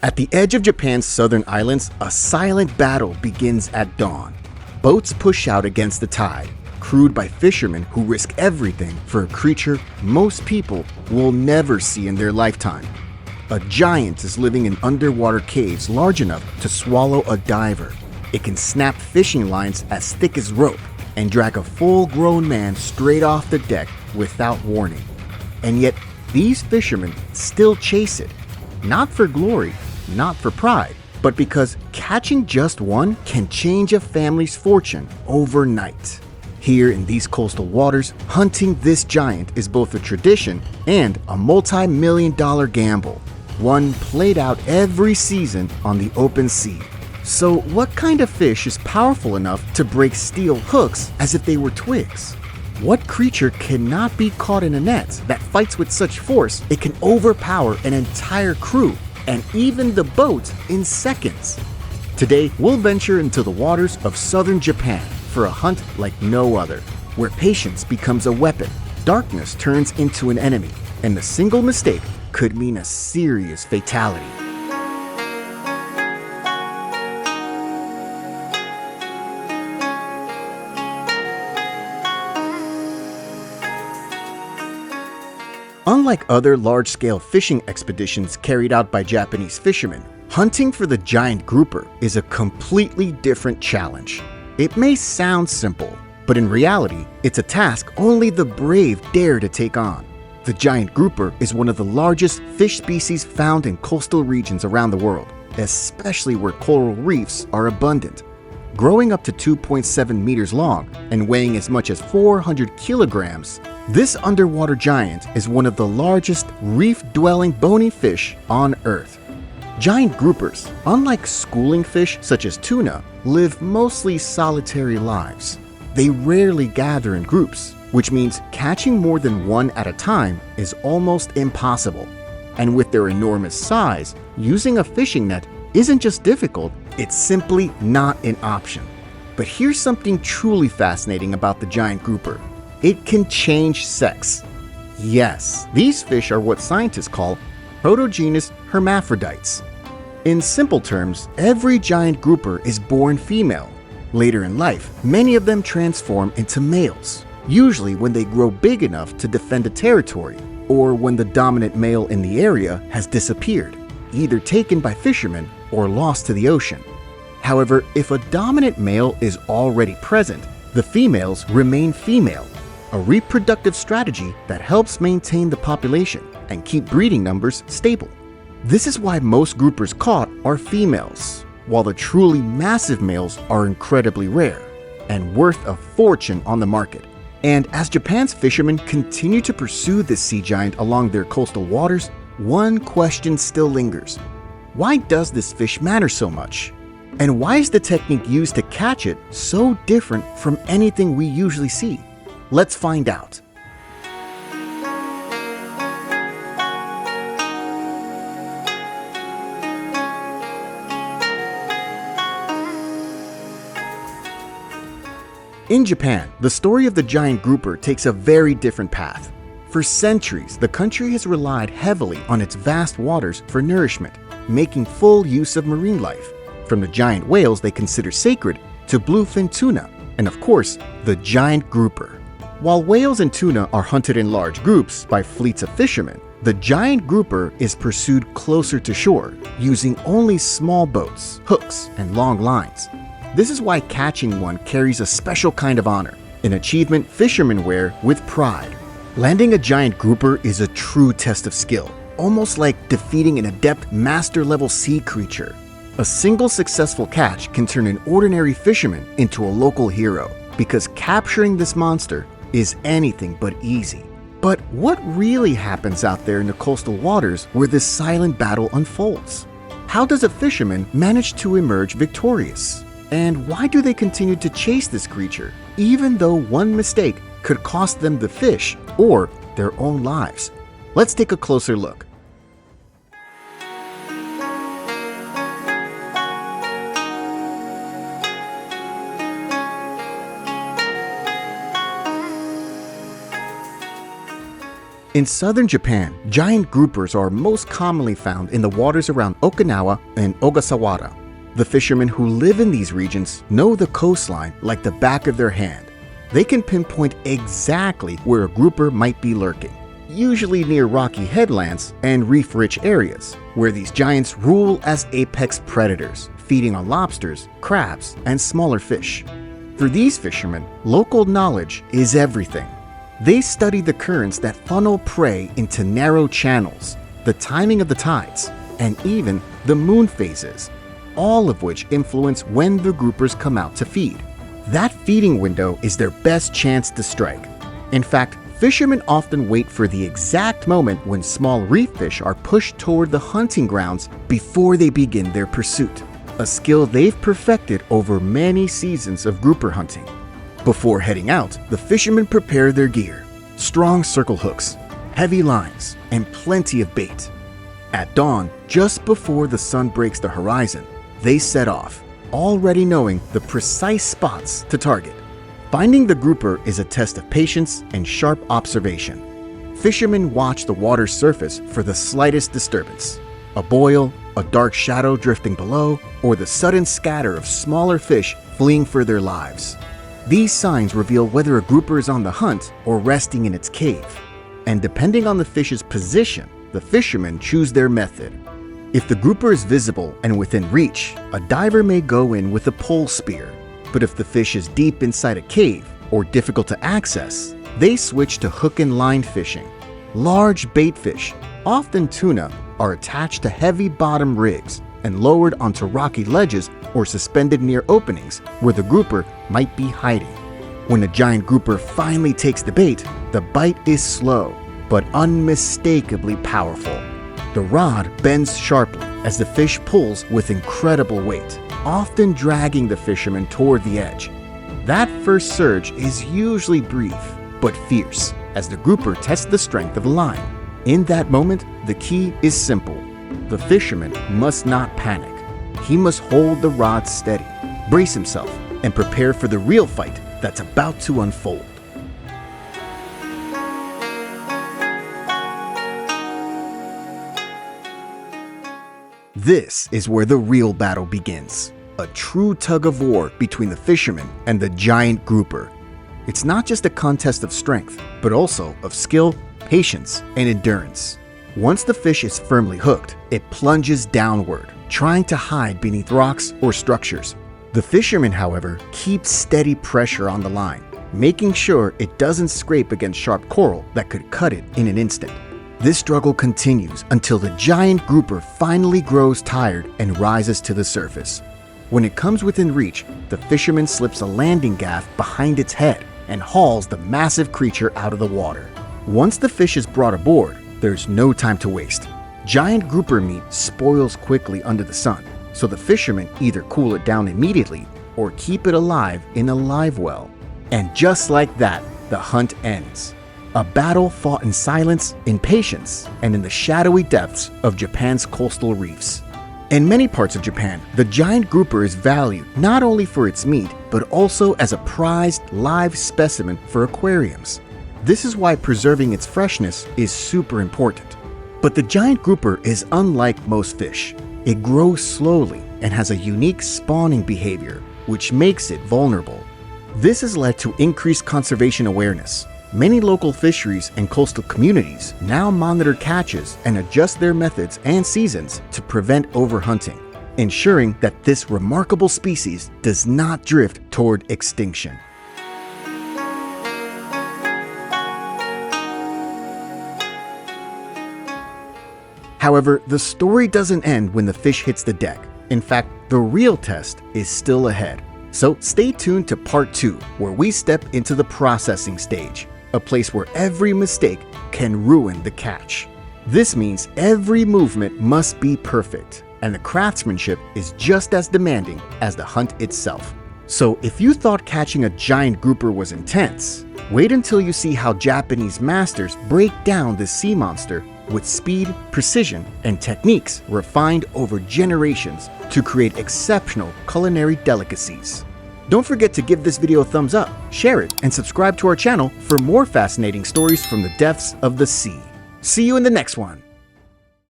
At the edge of Japan's southern islands, a silent battle begins at dawn. Boats push out against the tide, crewed by fishermen who risk everything for a creature most people will never see in their lifetime. A giant is living in underwater caves large enough to swallow a diver. It can snap fishing lines as thick as rope and drag a full-grown man straight off the deck without warning. And yet, these fishermen still chase it. Not for glory, not for pride, but because catching just one can change a family's fortune overnight. Here in these coastal waters, hunting this giant is both a tradition and a multi-million-dollar gamble, one played out every season on the open sea. So what kind of fish is powerful enough to break steel hooks as if they were twigs? What creature cannot be caught in a net that fights with such force it can overpower an entire crew and even the boat in seconds? Today, we'll venture into the waters of southern Japan for a hunt like no other, where patience becomes a weapon, darkness turns into an enemy, and a single mistake could mean a serious fatality. Unlike other large-scale fishing expeditions carried out by Japanese fishermen, hunting for the giant grouper is a completely different challenge. It may sound simple, but in reality, it's a task only the brave dare to take on. The giant grouper is one of the largest fish species found in coastal regions around the world, especially where coral reefs are abundant. Growing up to 2.7 meters long and weighing as much as 400 kilograms, this underwater giant is one of the largest reef-dwelling bony fish on Earth. Giant groupers, unlike schooling fish such as tuna, live mostly solitary lives. They rarely gather in groups, which means catching more than one at a time is almost impossible. And with their enormous size, using a fishing net isn't just difficult, it's simply not an option. But here's something truly fascinating about the giant grouper. It can change sex. Yes, these fish are what scientists call protogenous hermaphrodites. In simple terms, every giant grouper is born female. Later in life, many of them transform into males, usually when they grow big enough to defend a territory, or when the dominant male in the area has disappeared, either taken by fishermen or lost to the ocean. However, if a dominant male is already present, the females remain female, a reproductive strategy that helps maintain the population and keep breeding numbers stable. This is why most groupers caught are females, while the truly massive males are incredibly rare and worth a fortune on the market. And as Japan's fishermen continue to pursue this sea giant along their coastal waters, one question still lingers. Why does this fish matter so much? And why is the technique used to catch it so different from anything we usually see? Let's find out. In Japan, the story of the giant grouper takes a very different path. For centuries, the country has relied heavily on its vast waters for nourishment, making full use of marine life, from the giant whales they consider sacred to bluefin tuna, and of course, the giant grouper. While whales and tuna are hunted in large groups by fleets of fishermen, the giant grouper is pursued closer to shore, using only small boats, hooks, and long lines. This is why catching one carries a special kind of honor, an achievement fishermen wear with pride. Landing a giant grouper is a true test of skill, almost like defeating an adept master-level sea creature. A single successful catch can turn an ordinary fisherman into a local hero, because capturing this monster is anything but easy. But what really happens out there in the coastal waters where this silent battle unfolds? How does a fisherman manage to emerge victorious? And why do they continue to chase this creature, even though one mistake could cost them the fish or their own lives? Let's take a closer look. In southern Japan, giant groupers are most commonly found in the waters around Okinawa and Ogasawara. The fishermen who live in these regions know the coastline like the back of their hand. They can pinpoint exactly where a grouper might be lurking, usually near rocky headlands and reef-rich areas, where these giants rule as apex predators, feeding on lobsters, crabs, and smaller fish. For these fishermen, local knowledge is everything. They study the currents that funnel prey into narrow channels, the timing of the tides, and even the moon phases, all of which influence when the groupers come out to feed. That feeding window is their best chance to strike. In fact, fishermen often wait for the exact moment when small reef fish are pushed toward the hunting grounds before they begin their pursuit, a skill they've perfected over many seasons of grouper hunting. Before heading out, the fishermen prepare their gear: strong circle hooks, heavy lines, and plenty of bait. At dawn, just before the sun breaks the horizon, they set off, already knowing the precise spots to target. Finding the grouper is a test of patience and sharp observation. Fishermen watch the water's surface for the slightest disturbance: a boil, a dark shadow drifting below, or the sudden scatter of smaller fish fleeing for their lives. These signs reveal whether a grouper is on the hunt or resting in its cave. And depending on the fish's position, the fishermen choose their method. If the grouper is visible and within reach, a diver may go in with a pole spear. But if the fish is deep inside a cave or difficult to access, they switch to hook and line fishing. Large bait fish, often tuna, are attached to heavy bottom rigs and lowered onto rocky ledges or suspended near openings where the grouper might be hiding. When a giant grouper finally takes the bait, the bite is slow but unmistakably powerful. The rod bends sharply as the fish pulls with incredible weight, often dragging the fisherman toward the edge. That first surge is usually brief but fierce as the grouper tests the strength of the line. In that moment, the key is simple. The fisherman must not panic. He must hold the rod steady, brace himself, and prepare for the real fight that's about to unfold. This is where the real battle begins. A true tug of war between the fisherman and the giant grouper. It's not just a contest of strength, but also of skill, patience, and endurance. Once the fish is firmly hooked, it plunges downward, trying to hide beneath rocks or structures. The fisherman, however, keeps steady pressure on the line, making sure it doesn't scrape against sharp coral that could cut it in an instant. This struggle continues until the giant grouper finally grows tired and rises to the surface. When it comes within reach, the fisherman slips a landing gaff behind its head and hauls the massive creature out of the water. Once the fish is brought aboard, there's no time to waste. Giant grouper meat spoils quickly under the sun, so the fishermen either cool it down immediately or keep it alive in a live well. And just like that, the hunt ends. A battle fought in silence, in patience, and in the shadowy depths of Japan's coastal reefs. In many parts of Japan, the giant grouper is valued not only for its meat, but also as a prized live specimen for aquariums. This is why preserving its freshness is super important. But the giant grouper is unlike most fish. It grows slowly and has a unique spawning behavior, which makes it vulnerable. This has led to increased conservation awareness. Many local fisheries and coastal communities now monitor catches and adjust their methods and seasons to prevent overhunting, ensuring that this remarkable species does not drift toward extinction. However, the story doesn't end when the fish hits the deck. In fact, the real test is still ahead. So stay tuned to part 2, where we step into the processing stage, a place where every mistake can ruin the catch. This means every movement must be perfect, and the craftsmanship is just as demanding as the hunt itself. So if you thought catching a giant grouper was intense, wait until you see how Japanese masters break down this sea monster with speed, precision, and techniques refined over generations to create exceptional culinary delicacies. Don't forget to give this video a thumbs up, share it, and subscribe to our channel for more fascinating stories from the depths of the sea. See you in the next one.